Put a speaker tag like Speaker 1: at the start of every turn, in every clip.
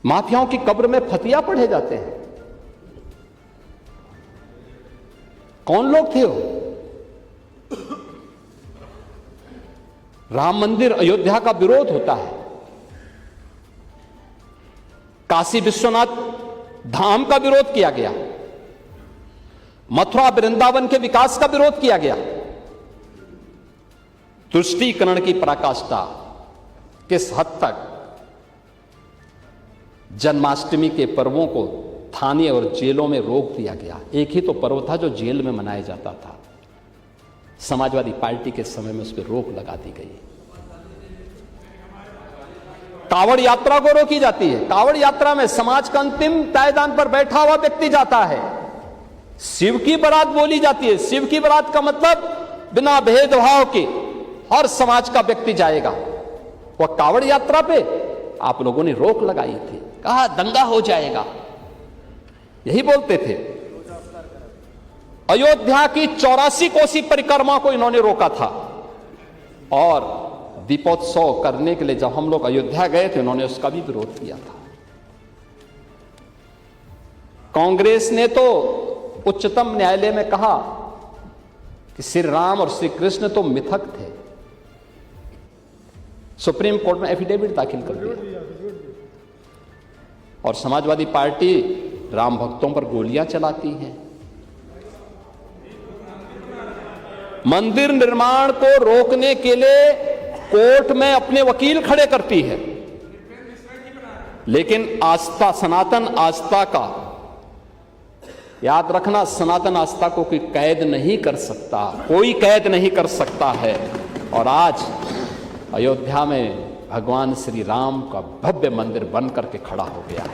Speaker 1: माफियाओं की कब्र में फतिया पढ़े जाते हैं। कौन लोग थे वो? राम मंदिर अयोध्या का विरोध होता है, काशी विश्वनाथ धाम का विरोध किया गया, मथुरा वृंदावन के विकास का विरोध किया गया। तुष्टीकरण की पराकाष्ठा किस हद तक जन्माष्टमी के पर्वों को थाने और जेलों में रोक दिया गया। एक ही तो पर्व था जो जेल में मनाया जाता था, समाजवादी पार्टी के समय में उस पर रोक लगा दी गई। कावड़ यात्रा को रोकी जाती है। कावड़ यात्रा में समाज का अंतिम पायदान पर बैठा हुआ व्यक्ति जाता है। शिव की बारात बोली जाती है। शिव की बारात का मतलब बिना भेदभाव के हर समाज का व्यक्ति जाएगा। वह कावड़ यात्रा पे आप लोगों ने रोक लगाई थी, कहा दंगा हो जाएगा, यही बोलते थे। अयोध्या की 84 कोसी परिक्रमा को इन्होंने रोका था और दीपोत्सव करने के लिए जब हम लोग अयोध्या गए थे, इन्होंने उसका भी विरोध किया था। कांग्रेस ने तो उच्चतम न्यायालय में कहा कि श्री राम और श्री कृष्ण तो मिथक थे। सुप्रीम कोर्ट में एफिडेविट दाखिल कर दिया और समाजवादी पार्टी राम भक्तों पर गोलियां चलाती है। मंदिर निर्माण को रोकने के लिए कोर्ट में अपने वकील खड़े करती है, लेकिन आस्था, सनातन आस्था का, याद रखना, सनातन आस्था को कोई कैद नहीं कर सकता, कोई कैद नहीं कर सकता है। और आज अयोध्या में भगवान श्री राम का भव्य मंदिर बन करके खड़ा हो गया है।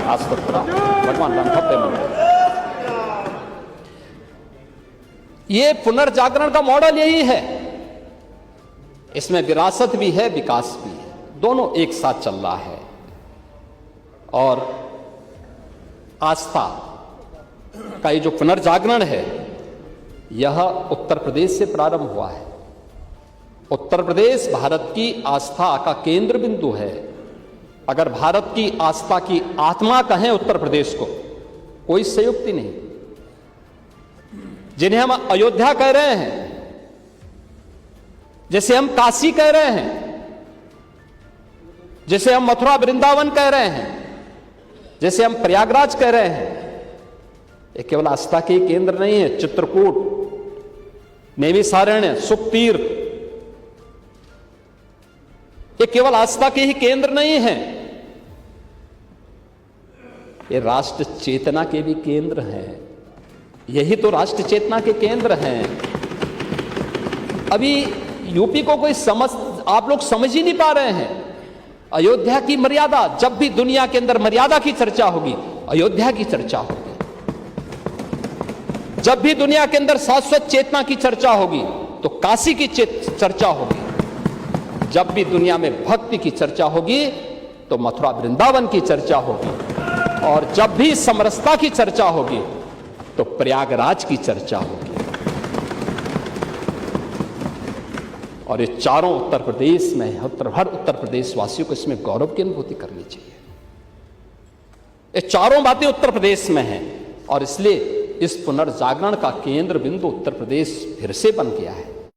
Speaker 1: आज तो भगवान राम भव्य मंदिर। ये पुनर्जागरण का मॉडल यही है। इसमें विरासत भी है, विकास भी है, दोनों एक साथ चल रहा है। और आस्था का ये जो पुनर्जागरण है, यह उत्तर प्रदेश से प्रारंभ हुआ है। उत्तर प्रदेश भारत की आस्था का केंद्र बिंदु है। अगर भारत की आस्था की आत्मा कहें उत्तर प्रदेश को, कोई संयुक्ति नहीं। जिन्हें हम अयोध्या कह रहे हैं, जैसे हम काशी कह रहे हैं, जैसे हम मथुरा वृंदावन कह रहे हैं, जैसे हम प्रयागराज कह रहे हैं, ये केवल आस्था के केंद्र नहीं है। चित्रकूट, नैमिषारण्य, सुखतीर्थ, ये केवल आस्था के ही केंद्र नहीं है, ये राष्ट्र चेतना के भी केंद्र हैं। यही तो राष्ट्र चेतना के केंद्र हैं। अभी यूपी को कोई आप लोग समझ ही नहीं पा रहे हैं। अयोध्या की मर्यादा, जब भी दुनिया के अंदर मर्यादा की चर्चा होगी, अयोध्या की चर्चा होगी। जब भी दुनिया के अंदर शाश्वत चेतना की चर्चा होगी, तो काशी की चर्चा होगी। जब भी दुनिया में भक्ति की चर्चा होगी, तो मथुरा वृंदावन की चर्चा होगी। और जब भी समरसता की चर्चा होगी, तो प्रयागराज की चर्चा होगी। और ये चारों उत्तर प्रदेश में, हर उत्तर प्रदेश वासियों को इसमें गौरव की अनुभूति करनी चाहिए। ये चारों बातें उत्तर प्रदेश में हैं और इसलिए इस पुनर्जागरण का केंद्र बिंदु उत्तर प्रदेश फिर से बन गया है।